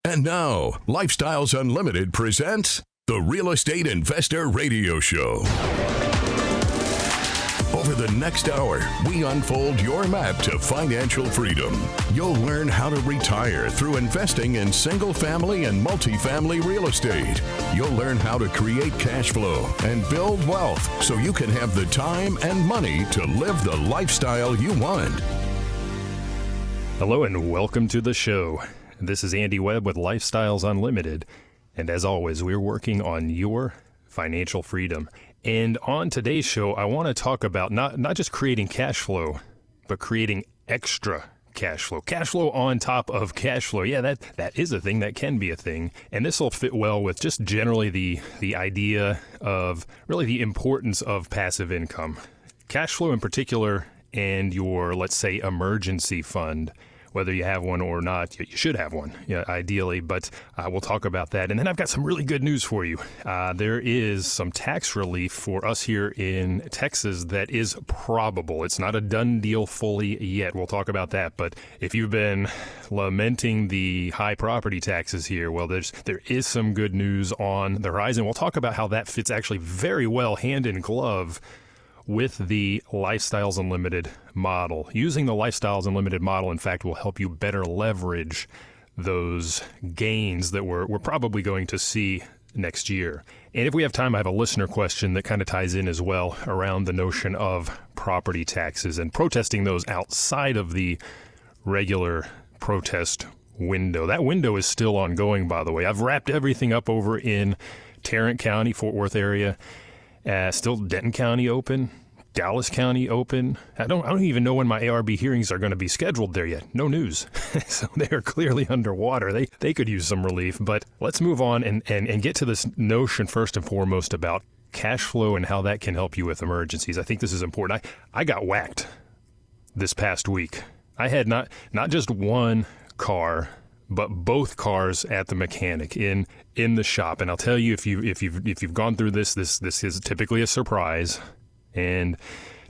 And now, Lifestyles Unlimited presents the Real Estate Investor Radio Show. Over the next hour, we unfold your map to financial freedom. You'll learn how to retire through investing in single-family and multifamily real estate. You'll learn how to create cash flow and build wealth so you can have the time and money to live the lifestyle you want. Hello and welcome to the show. This is Andy Webb with Lifestyles Unlimited. And as always, we're working on your financial freedom. And on today's show, I want to talk about not just creating cash flow, but creating extra cash flow. Cash flow on top of cash flow. Yeah, that is a thing. That can be a thing. And this will fit well with just generally the idea of really the importance of passive income. Cash flow in particular and your, let's say, emergency fund. Whether you have one or not, you should have one, ideally, but we'll talk about that. And then I've got some really good news for you. There is some tax relief for us here in Texas that is probable. It's not a done deal fully yet. We'll talk about that. But if you've been lamenting the high property taxes here, well, there is some good news on the horizon. We'll talk about how that fits actually very well hand in glove with the Lifestyles Unlimited model. Using the Lifestyles Unlimited model, in fact, will help you better leverage those gains that we're probably going to see next year. And if we have time, I have a listener question that kind of ties in as well around the notion of property taxes and protesting those outside of the regular protest window. That window is still ongoing, by the way. I've wrapped everything up over in Tarrant County, Fort Worth area. Still Denton County open, Dallas County open. I don't even know when my ARB hearings are going to be scheduled there yet. No news. So they are clearly underwater. They could use some relief. But let's move on and get to this notion first and foremost about cash flow and how that can help you with emergencies. I think this is important. I got whacked this past week. I had not just one car, but both cars at the mechanic in the shop. And I'll tell you, if you've gone through this is typically a surprise and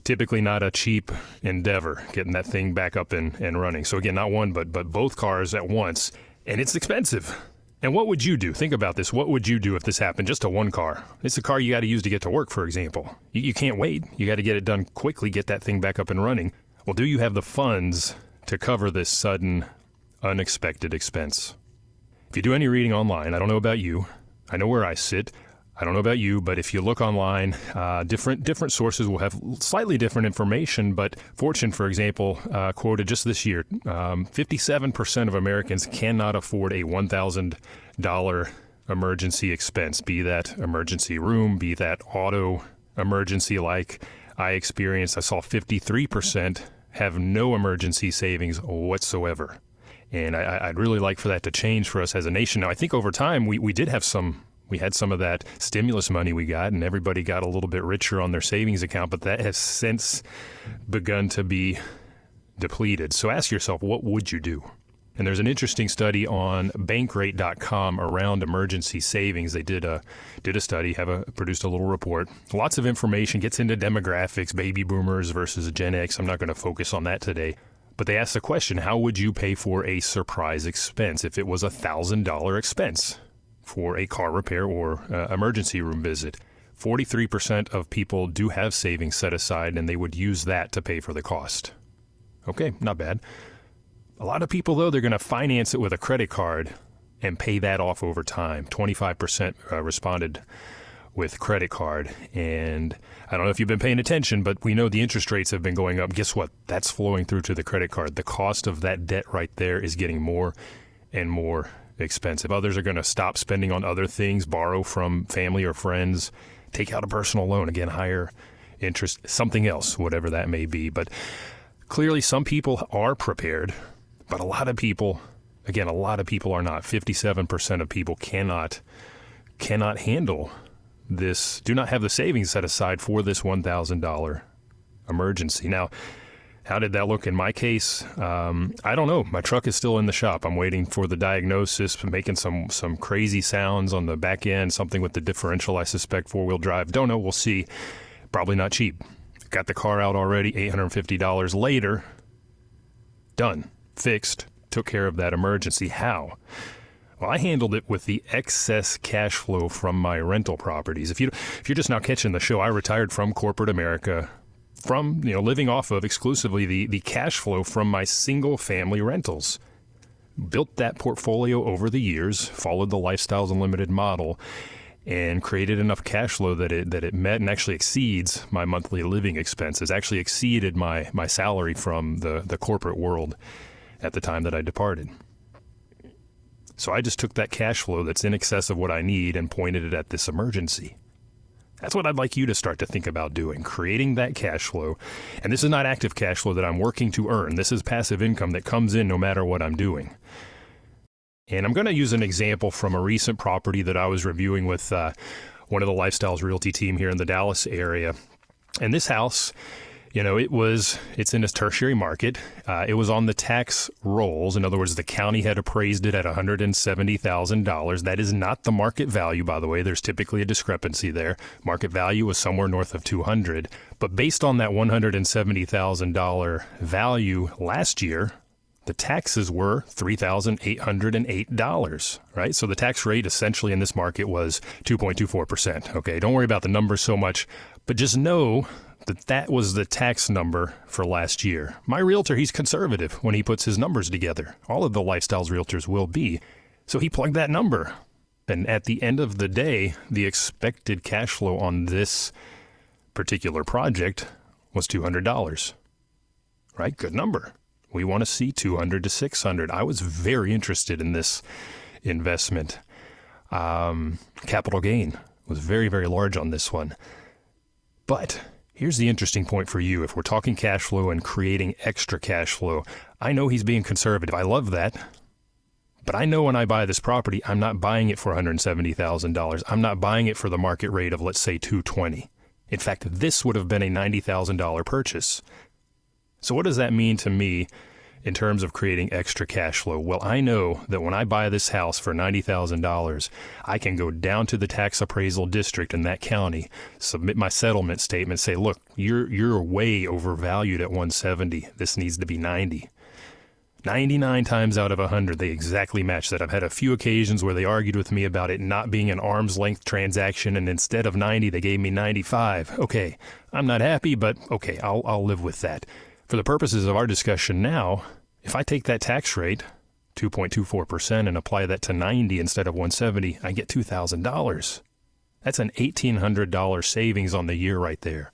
typically not a cheap endeavor, getting that thing back up and running. So again, not one, but both cars at once, and it's expensive. And what would you do? Think about this. What would you do if this happened just to one car? It's a car you got to use to get to work, for example. You can't wait. You got to get it done quickly, get that thing back up and running. Well, do you have the funds to cover this sudden unexpected expense? If you do any reading online, I don't know about you. I know where I sit. I don't know about you, but if you look online, different sources will have slightly different information. But Fortune, for example, quoted just this year, 57% of Americans cannot afford a $1,000 emergency expense, be that emergency room, be that auto emergency like I experienced. I saw 53% have no emergency savings whatsoever. And I'd really like for that to change for us as a nation. Now, I think over time, we had some of that stimulus money we got, and everybody got a little bit richer on their savings account, but that has since begun to be depleted. So ask yourself, what would you do? And there's an interesting study on bankrate.com around emergency savings. They did a study, produced a little report. Lots of information, gets into demographics, baby boomers versus Gen X. I'm not going to focus on that today. But they asked the question, how would you pay for a surprise expense if it was a $1,000 expense for a car repair or emergency room visit? 43% of people do have savings set aside, and they would use that to pay for the cost. Okay, not bad. A lot of people, though, they're going to finance it with a credit card and pay that off over time. 25% responded with credit card. And I don't know if you've been paying attention, but we know the interest rates have been going up. Guess what? That's flowing through to the credit card. The cost of that debt right there is getting more and more expensive. Others are going to stop spending on other things, borrow from family or friends, take out a personal loan, again, higher interest, something else, whatever that may be. But clearly some people are prepared, but a lot of people are not. 57% of people cannot handle this, do not have the savings set aside for this $1,000 emergency. Now, how did that look in my case? I don't know. My truck is still in the shop. I'm waiting for the diagnosis, making some crazy sounds on the back end, something with the differential, I suspect, four-wheel drive. Don't know. We'll see. Probably not cheap. Got the car out already, $850 later. Done. Fixed. Took care of that emergency. How? Well, I handled it with the excess cash flow from my rental properties. If you're just now catching the show, I retired from corporate America, from living off of exclusively the cash flow from my single family rentals. Built that portfolio over the years, followed the Lifestyles Unlimited model, and created enough cash flow that it met and actually exceeds my monthly living expenses, actually exceeded my salary from the corporate world at the time that I departed. So I just took that cash flow that's in excess of what I need and pointed it at this emergency. That's what I'd like you to start to think about doing, creating that cash flow. And this is not active cash flow that I'm working to earn. This is passive income that comes in no matter what I'm doing. And I'm going to use an example from a recent property that I was reviewing with one of the Lifestyles Realty team here in the Dallas area. And this house, it's in a tertiary market. It was on the tax rolls. In other words, the county had appraised it at $170,000. That is not the market value, by the way. There's typically a discrepancy there. Market value was somewhere north of $200,000. But based on that $170,000 value last year, the taxes were $3,808, right? So the tax rate essentially in this market was 2.24%. Okay, don't worry about the numbers so much, but just know that was the tax number for last year. My realtor, he's conservative when he puts his numbers together. All of the Lifestyles realtors will be. So he plugged that number. And at the end of the day, the expected cash flow on this particular project was $200, right? Good number. We want to see 200 to 600. I was very interested in this investment. Capital gain was very, very large on this one. But here's the interesting point for you. If we're talking cash flow and creating extra cash flow, I know he's being conservative. I love that. But I know when I buy this property, I'm not buying it for $170,000. I'm not buying it for the market rate of, let's say, $220,000. In fact, this would have been a $90,000 purchase. So what does that mean to me in terms of creating extra cash flow? Well, I know that when I buy this house for $90,000, I can go down to the tax appraisal district in that county, submit my settlement statement, say, look, you're way overvalued at $170,000. This needs to be $90,000. 99 times out of 100, they exactly match that. I've had a few occasions where they argued with me about it not being an arm's length transaction, and instead of 90, they gave me 95. Okay, I'm not happy, but okay, I'll live with that. For the purposes of our discussion now, if I take that tax rate, 2.24%, and apply that to 90 instead of 170, I get $2,000. That's an $1,800 savings on the year right there.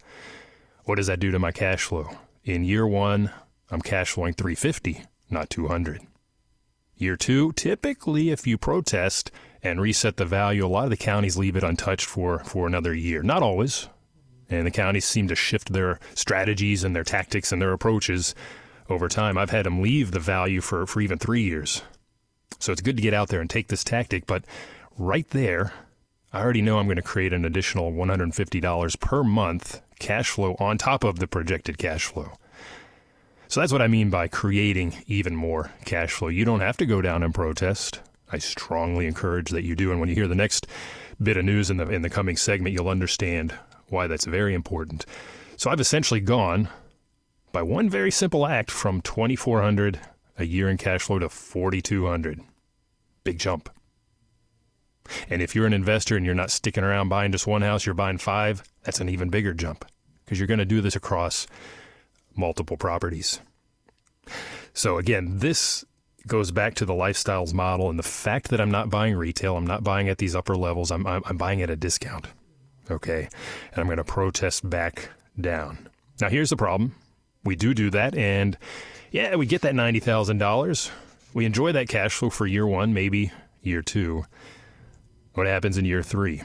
What does that do to my cash flow? In year one, I'm cash flowing $350, not $200. Year two, typically if you protest and reset the value, a lot of the counties leave it untouched for another year. Not always. And the counties seem to shift their strategies and their tactics and their approaches over time. I've had them leave the value for even 3 years. So it's good to get out there and take this tactic. But right there, I already know I'm going to create an additional $150 per month cash flow on top of the projected cash flow. So that's what I mean by creating even more cash flow. You don't have to go down and protest. I strongly encourage that you do. And when you hear the next bit of news in the coming segment, you'll understand why that's very important. So I've essentially gone by one very simple act from $2,400 a year in cash flow to $4,200. Big jump. And if you're an investor and you're not sticking around buying just one house, you're buying 5, that's an even bigger jump because you're going to do this across multiple properties. So again, this goes back to the Lifestyles model and the fact that I'm not buying retail, I'm not buying at these upper levels, I'm buying at a discount. Okay, and I'm going to protest back down. Now, here's the problem. We do that, and yeah, we get that $90,000. We enjoy that cash flow for year one, maybe year two. What happens in year 3?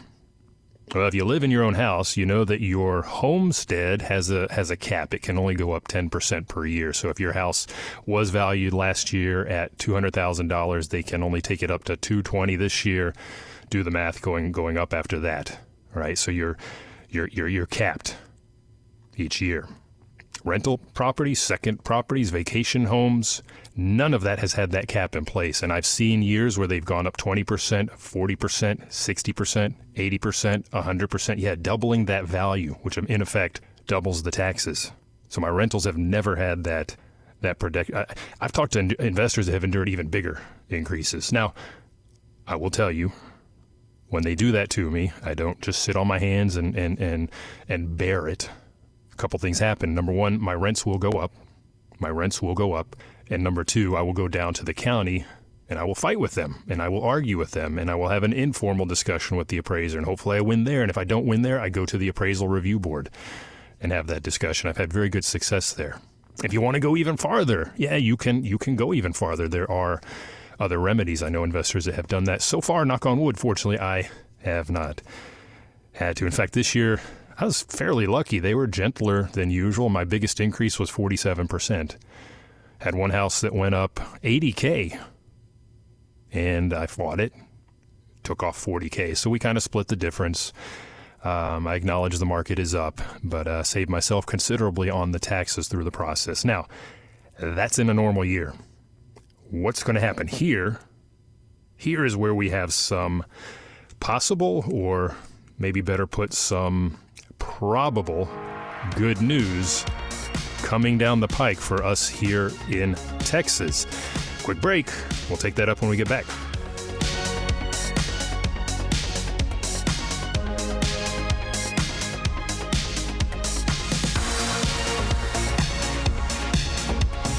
Well, if you live in your own house, you know that your homestead has a cap. It can only go up 10% per year. So if your house was valued last year at $200,000, they can only take it up to $220,000 this year. Do the math going up after that. Right, so you're capped each year. Rental properties, second properties, vacation homes, none of that has had that cap in place. And I've seen years where they've gone up 20%, 40%, 60%, 80%, 100%. Yeah, doubling that value, which in effect doubles the taxes. So my rentals have never had that protect. I've talked to investors that have endured even bigger increases. Now, I will tell you, when they do that to me, I don't just sit on my hands and bear it. A couple things happen. Number one, my rents will go up. And number two, I will go down to the county and I will fight with them and I will argue with them and I will have an informal discussion with the appraiser, and hopefully I win there. And if I don't win there, I go to the appraisal review board and have that discussion. I've had very good success there. If you want to go even farther, yeah, you can go even farther. There are other remedies. I know investors that have done that. So far, knock on wood, fortunately, I have not had to. In fact, this year, I was fairly lucky. They were gentler than usual. My biggest increase was 47%. Had one house that went up $80K, and I fought it, took off $40K. So we kind of split the difference. I acknowledge the market is up, but saved myself considerably on the taxes through the process. Now, that's in a normal year. What's going to happen here? Here is where we have some possible, or maybe better put, some probable good news coming down the pike for us here in Texas. Quick break. We'll take that up when we get back.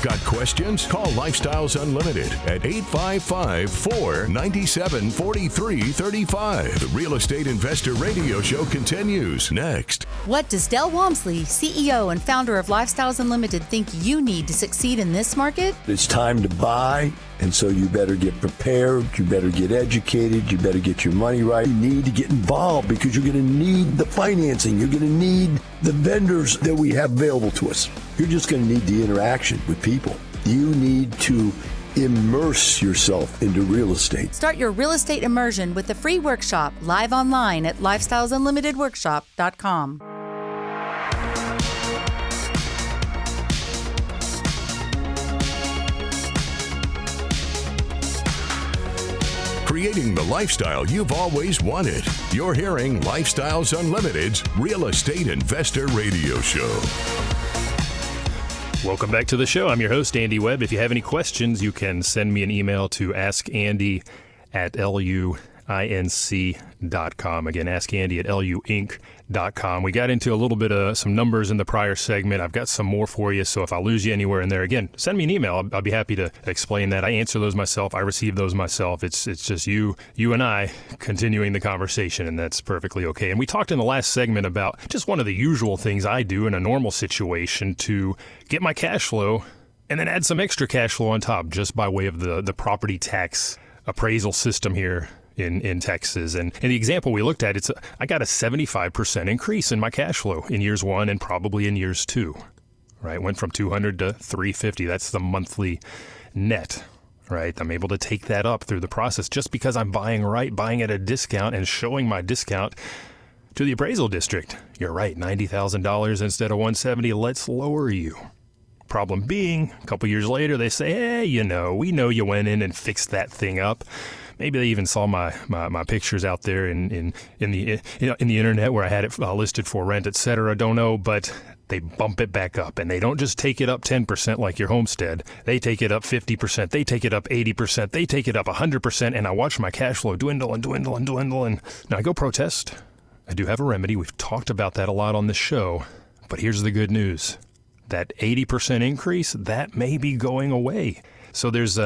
Got questions? Call Lifestyles Unlimited at 855-497-4335. The Real Estate Investor Radio Show continues next. What does Del Walmsley, CEO and founder of Lifestyles Unlimited, think you need to succeed in this market? It's time to buy, and so you better get prepared, you better get educated, you better get your money right. You need to get involved because you're going to need the financing. You're going to need the vendors that we have available to us. You're just going to need the interaction with people. You need to immerse yourself into real estate. Start your real estate immersion with a free workshop live online at lifestylesunlimitedworkshop.com. Creating the lifestyle you've always wanted. You're hearing Lifestyles Unlimited's Real Estate Investor Radio Show. Welcome back to the show. I'm your host, Andy Webb. If you have any questions, you can send me an email to askandy@luinc.com. Again, askandy@luinc.com. We got into a little bit of some numbers in the prior segment. I've got some more for you, so if I lose you anywhere in there, again, send me an email. I'll be happy to explain that. I answer those myself. I receive those myself. It's just you and I continuing the conversation, and that's perfectly okay. And we talked in the last segment about just one of the usual things I do in a normal situation to get my cash flow and then add some extra cash flow on top, just by way of the property tax appraisal system here in Texas. And in the example we looked at, I got a 75% increase in my cash flow in years one and probably in years two, right? Went from $200 to $350. That's the monthly net, right? I'm able to take that up through the process just because I'm buying at a discount and showing my discount to the appraisal district. You're right, $90,000 instead of $170. Let's lower you. Problem being, a couple years later, they say, hey, we know you went in and fixed that thing up. Maybe they even saw my pictures out there in the internet where I had it listed for rent, etc. Don't know, but they bump it back up, and they don't just take it up 10% like your homestead. They take it up 50%. They take it up 80%. They take it up 100%, and I watch my cash flow dwindle. Now I go protest. I do have a remedy. We've talked about that a lot on this show, but here's the good news. That 80% increase, that may be going away. So there's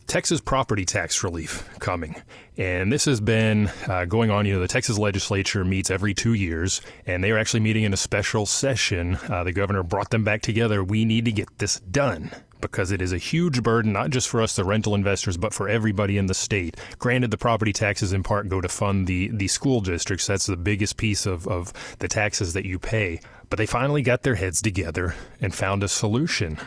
Texas property tax relief coming. And this has been going on. The Texas legislature meets every 2 years, and they are actually meeting in a special session. The governor brought them back together. We need to get this done because it is a huge burden, not just for us, the rental investors, but for everybody in the state. Granted, the property taxes in part go to fund the school districts. That's the biggest piece of the taxes that you pay. But they finally got their heads together and found a solution.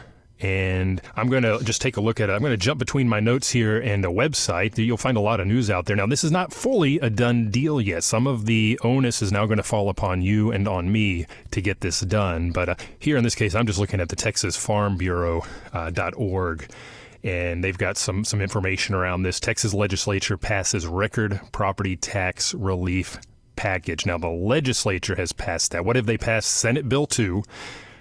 And I'm going to just take a look at it. I'm going to jump between my notes here and a website. You'll find a lot of news out there. Now, this is not fully a done deal yet. Some of the onus is now going to fall upon you and on me to get this done. But here in this case, I'm just looking at the TexasFarmBureau.org. And they've got some information around this. Texas legislature passes record property tax relief package. Now, the legislature has passed that. What have they passed? Senate Bill 2.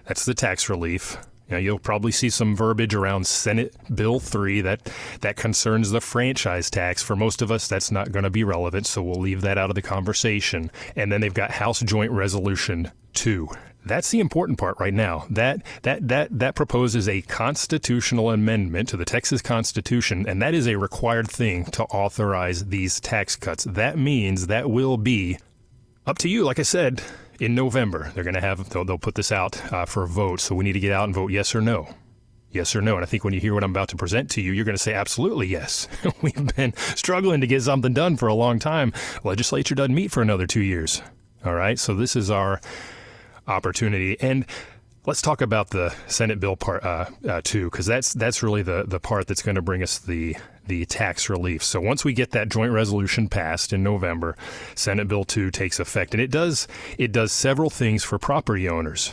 That's the tax relief. Now, you'll probably see some verbiage around Senate Bill 3 that concerns the franchise tax. For most of us, that's not going to be relevant, so we'll leave that out of the conversation. And then they've got House Joint Resolution 2. That's the important part right now. That proposes a constitutional amendment to the Texas Constitution, and that is a required thing to authorize these tax cuts. That means that will be up to you, like I said, in November. They'll put this out for a vote, so we need to get out and vote yes or no. Yes or no. And I think when you hear what I'm about to present to you, you're going to say absolutely yes. We've been struggling to get something done for a long time. Legislature doesn't meet for another 2 years. All right, so this is our opportunity. And let's talk about the Senate Bill Part 2, because that's really the part that's going to bring us the tax relief. So once we get that joint resolution passed in November, Senate Bill 2 takes effect, and it does several things for property owners.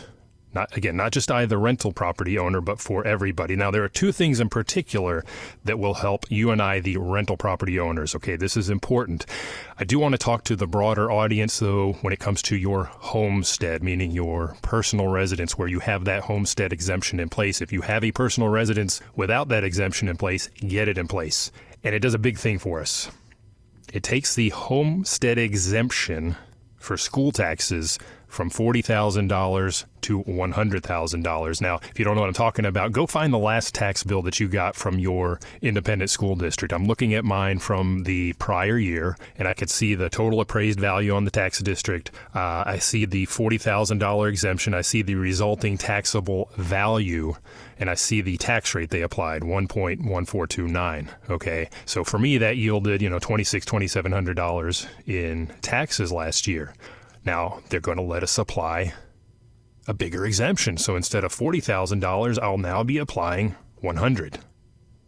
Not just either rental property owner, but for everybody. Now, there are two things in particular that will help you and I, the rental property owners. Okay, this is important. I do want to talk to the broader audience, though, when it comes to your homestead, meaning your personal residence, where you have that homestead exemption in place. If you have a personal residence without that exemption in place, get it in place. And it does a big thing for us. It takes the homestead exemption for school taxes from $40,000 to $100,000. Now, if you don't know what I'm talking about, go find the last tax bill that you got from your independent school district. I'm looking at mine from the prior year, and I could see the total appraised value on the tax district. I see the $40,000 exemption. I see the resulting taxable value, and I see the tax rate they applied, 1.1429. Okay, so for me, that yielded $2,700 in taxes last year. Now, they're going to let us apply a bigger exemption. So instead of $40,000, I'll now be applying $100,000.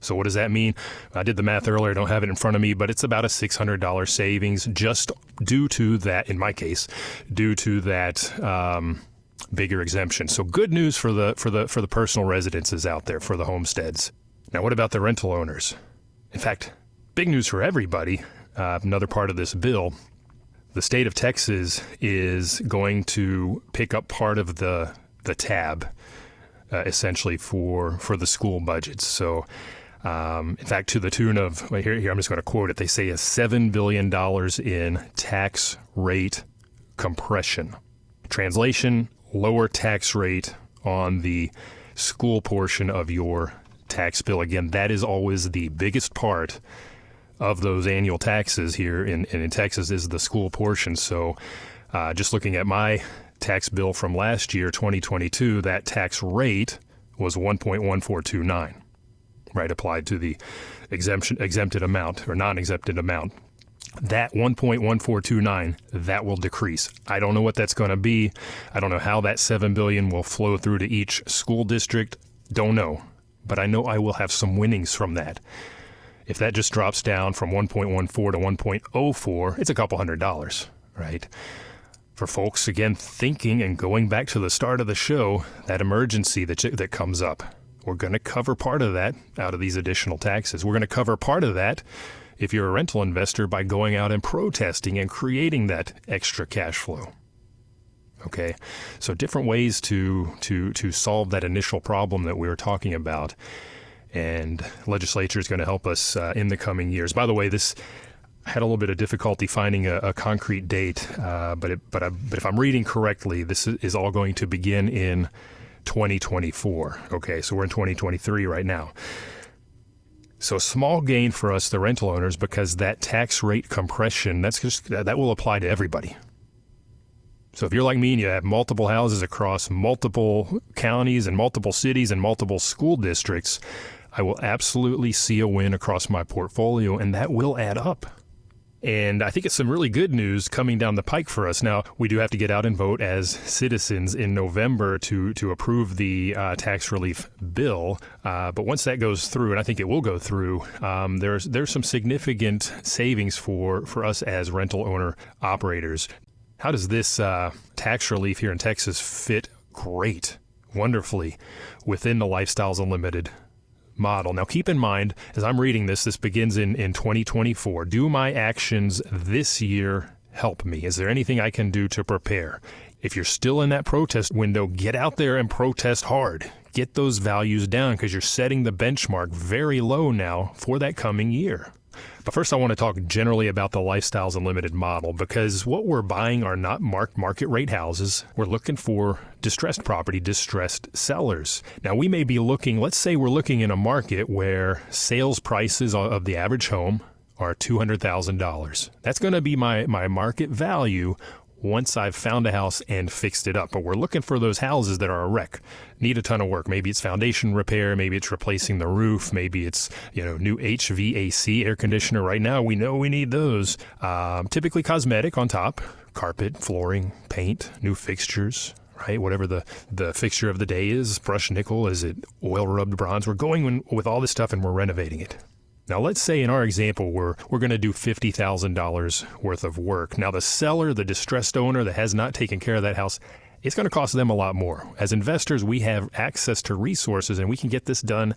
So what does that mean? I did the math earlier. I don't have it in front of me, but it's about a $600 savings just due to that, in my case, due to that bigger exemption. So good news for the personal residences out there, for the homesteads. Now, what about the rental owners? In fact, big news for everybody. Another part of this bill. The state of Texas is going to pick up part of the tab, essentially for the school budgets. So, in fact, to the tune of, here I'm just going to quote it. They say a $7 billion in tax rate compression. Translation: lower tax rate on the school portion of your tax bill. Again, that is always the biggest part of those annual taxes here in Texas, is the school portion. So just looking at my tax bill from last year, 2022, that tax rate was 1.1429, right, applied to the exempted amount or non-exempted amount. That 1.1429, that will decrease. I don't know what that's going to be. I don't know how that $7 billion will flow through to each school district. Don't know. But I know I will have some winnings from that. If that just drops down from 1.14 to 1.04, it's a couple $100, right? For folks, again, thinking and going back to the start of the show, that emergency that comes up, we're going to cover part of that out of these additional taxes. We're going to cover part of that, if you're a rental investor, by going out and protesting and creating that extra cash flow. Okay, so different ways to solve that initial problem that we were talking about. And legislature is going to help us in the coming years. By the way, I had a little bit of difficulty finding a concrete date, but if I'm reading correctly, this is all going to begin in 2024. Okay, so we're in 2023 right now. So small gain for us, the rental owners, because that tax rate compression, that will apply to everybody. So if you're like me and you have multiple houses across multiple counties and multiple cities and multiple school districts, I will absolutely see a win across my portfolio, and that will add up. And I think it's some really good news coming down the pike for us. Now, we do have to get out and vote as citizens in November to approve the tax relief bill. But once that goes through, and I think it will go through, there's some significant savings for us as rental owner operators. How does this tax relief here in Texas fit great, wonderfully, within the Lifestyles Unlimited model? Now, keep in mind, as I'm reading this begins in 2024. Do my actions this year help me? Is there anything I can do to prepare? If you're still in that protest window, get out there and protest hard. Get those values down because you're setting the benchmark very low now for that coming year. But first, I want to talk generally about the Lifestyles Unlimited model because what we're buying are not market rate houses. We're looking for distressed property, distressed sellers. Now, we may be looking, let's say we're looking in a market where sales prices of the average home are $200,000. That's going to be my market value once I've found a house and fixed it up. But we're looking for those houses that are a wreck, need a ton of work. Maybe it's foundation repair, maybe it's replacing the roof, maybe it's, new HVAC air conditioner. Right now, we know we need those. Typically cosmetic on top, carpet, flooring, paint, new fixtures, right? Whatever the fixture of the day is, brushed nickel, is it oil rubbed bronze? We're going with all this stuff and we're renovating it. Now, let's say in our example, we're going to do $50,000 worth of work. Now, the seller, the distressed owner that has not taken care of that house, it's going to cost them a lot more. As investors, we have access to resources and we can get this done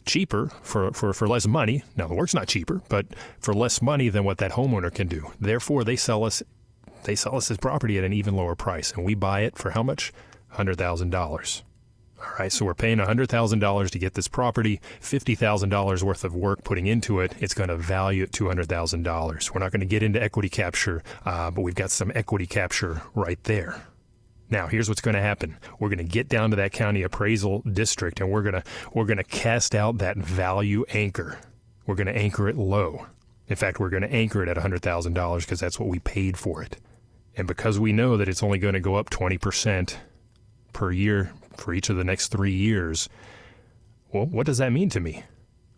cheaper for less money. Now, the work's not cheaper, but for less money than what that homeowner can do. Therefore, they sell us this property at an even lower price, and we buy it for how much? $100,000. All right, so we're paying $100,000 to get this property, $50,000 worth of work putting into it. It's going to value at $200,000. We're not going to get into equity capture, but we've got some equity capture right there. Now, here's what's going to happen. We're going to get down to that county appraisal district, and we're going to cast out that value anchor. We're going to anchor it low. In fact, we're going to anchor it at $100,000 because that's what we paid for it. And because we know that it's only going to go up 20% per year for each of the next 3 years, well, what does that mean to me?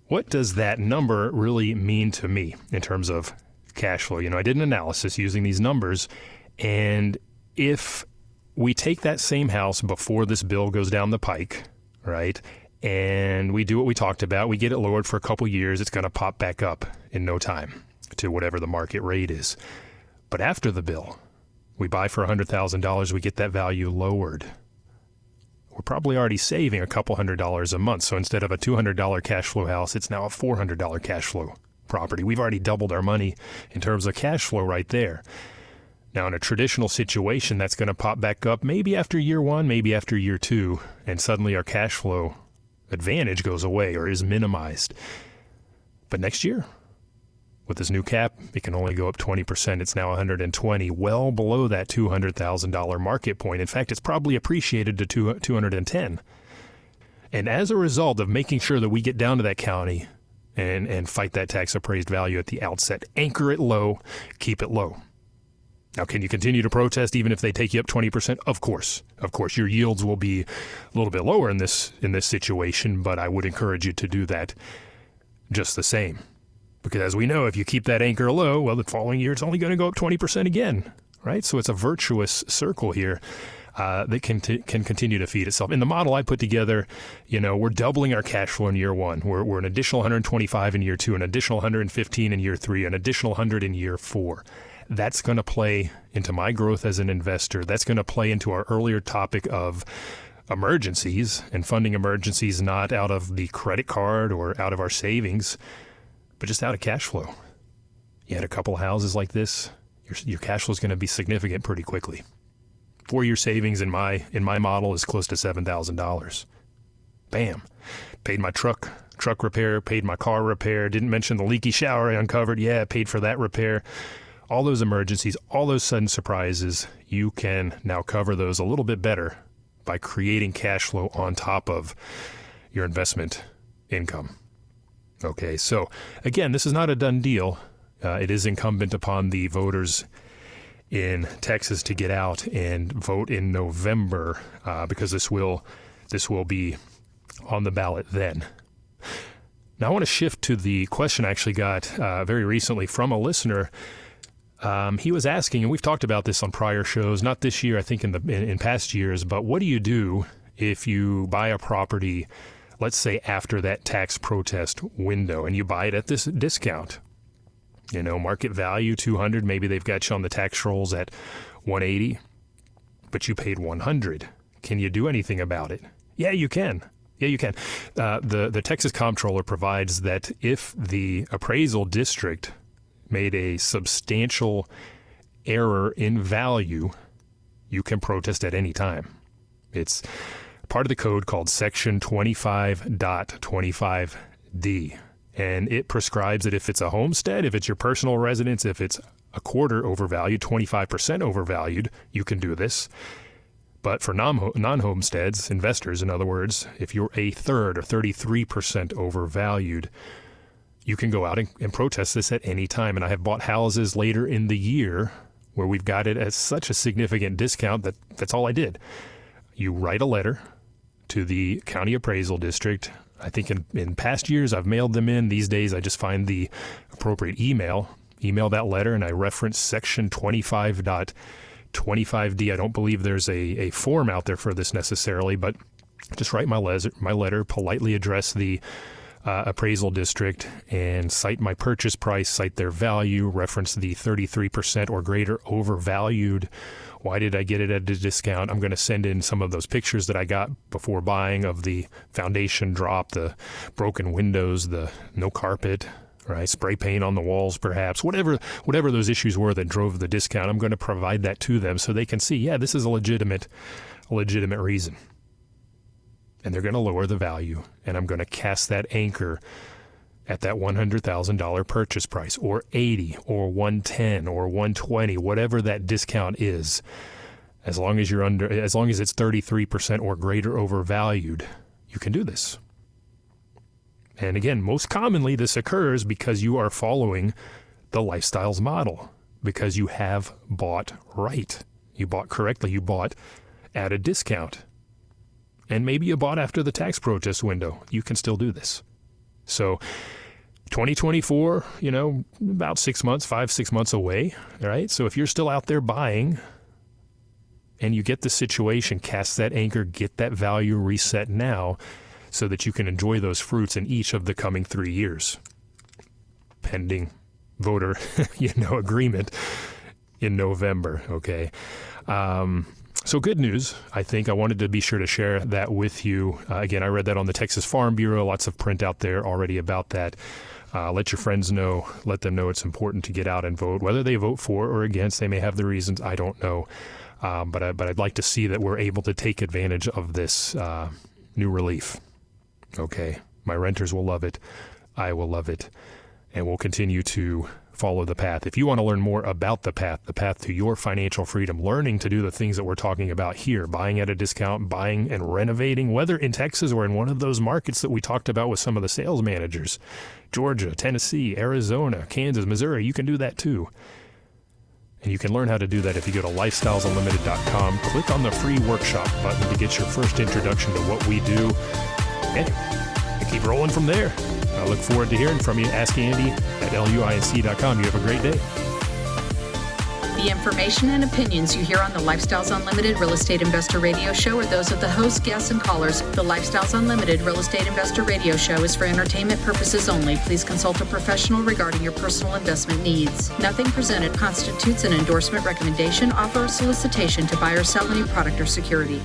What does that number really mean to me in terms of cash flow? I did an analysis using these numbers, and if we take that same house before this bill goes down the pike, right, and we do what we talked about, we get it lowered for a couple years, it's going to pop back up in no time to whatever the market rate is. But after the bill, we buy for $100,000, we get that value lowered. We're probably already saving a couple $100 a month. So instead of a $200 cash flow house, it's now a $400 cash flow property. We've already doubled our money in terms of cash flow right there. Now, in a traditional situation, that's going to pop back up maybe after year one, maybe after year two, and suddenly our cash flow advantage goes away or is minimized. But next year, with this new cap, it can only go up 20%. It's now $120, well below that $200,000 market point. In fact, it's probably appreciated to $210. And as a result of making sure that we get down to that county and fight that tax appraised value at the outset, anchor it low, keep it low. Now, can you continue to protest even if they take you up 20%? Of course. Of course, your yields will be a little bit lower in this situation, but I would encourage you to do that just the same. Because as we know, if you keep that anchor low, well, the following year it's only going to go up 20% again, right? So it's a virtuous circle here that can continue to feed itself. In the model I put together, we're doubling our cash flow in year one. We're an additional 125 in year two, an additional 115 in year three, an additional 100 in year four. That's going to play into my growth as an investor. That's going to play into our earlier topic of emergencies and funding emergencies not out of the credit card or out of our savings, but just out of cash flow. You had a couple of houses like this, your cash flow is going to be significant pretty quickly. 4-year savings in my model is close to $7,000. Bam. Paid my truck repair, paid my car repair, didn't mention the leaky shower I uncovered. Yeah, paid for that repair. All those emergencies, all those sudden surprises, you can now cover those a little bit better by creating cash flow on top of your investment income. Okay, so again, this is not a done deal. It is incumbent upon the voters in Texas to get out and vote in November because this will be on the ballot then. Now I want to shift to the question I actually got very recently from a listener. He was asking, and we've talked about this on prior shows, not this year, I think in past years, but what do you do if you buy a property, let's say after that tax protest window, and you buy it at this discount? Market value $200, maybe they've got you on the tax rolls at $180, but you paid $100. Can you do anything about it? Yeah, you can. The Texas Comptroller provides that if the appraisal district made a substantial error in value, you can protest at any time. It's part of the code called Section 25.25D. And it prescribes that if it's a homestead, if it's your personal residence, if it's a quarter overvalued, 25% overvalued, you can do this. But for non-homesteads, investors, in other words, if you're a third or 33% overvalued, you can go out and protest this at any time. And I have bought houses later in the year where we've got it at such a significant discount that that's all I did. You write a letter to the county appraisal district. I think in past years I've mailed them in. These days I just find the appropriate email that letter, and I reference Section 25.25D. I don't believe there's a form out there for this necessarily, but just write my letter, politely address the appraisal district, and cite my purchase price, cite their value, reference the 33% or greater overvalued. Why did I get it at a discount? I'm going to send in some of those pictures that I got before buying of the foundation drop, the broken windows, the no carpet, right? Spray paint on the walls, perhaps. Whatever those issues were that drove the discount, I'm going to provide that to them so they can see, yeah, this is a legitimate reason. And they're going to lower the value, and I'm going to cast that anchor at that $100,000 purchase price, or $80,000, or $110,000, or $120,000, whatever that discount is. As long as it's 33% or greater overvalued, you can do this. And again, most commonly this occurs because you are following the Lifestyles model, because you have bought right. You bought correctly. You bought at a discount. And maybe you bought after the tax protest window. You can still do this. So 2024, about 6 months away, right? So if you're still out there buying and you get the situation, cast that anchor, get that value reset now so that you can enjoy those fruits in each of the coming 3 years, pending voter, agreement in November, okay? So good news, I think. I wanted to be sure to share that with you. Again, I read that on the Texas Farm Bureau. Lots of print out there already about that. Let your friends know. Let them know it's important to get out and vote. Whether they vote for or against, they may have their reasons. I don't know. But I'd like to see that we're able to take advantage of this new relief. Okay, my renters will love it. I will love it. And we'll continue to follow the path. If you want to learn more about the path to your financial freedom, learning to do the things that we're talking about here, buying at a discount, buying and renovating, whether in Texas or in one of those markets that we talked about with some of the sales managers, Georgia, Tennessee, Arizona, Kansas, Missouri, you can do that too. And you can learn how to do that if you go to lifestylesunlimited.com, click on the free workshop button to get your first introduction to what we do, and keep rolling from there. I look forward to hearing from you. Ask Andy at luinc.com. You have a great day. The information and opinions you hear on the Lifestyles Unlimited Real Estate Investor Radio Show are those of the hosts, guests, and callers. The Lifestyles Unlimited Real Estate Investor Radio Show is for entertainment purposes only. Please consult a professional regarding your personal investment needs. Nothing presented constitutes an endorsement, recommendation, offer, or solicitation to buy or sell any product or security.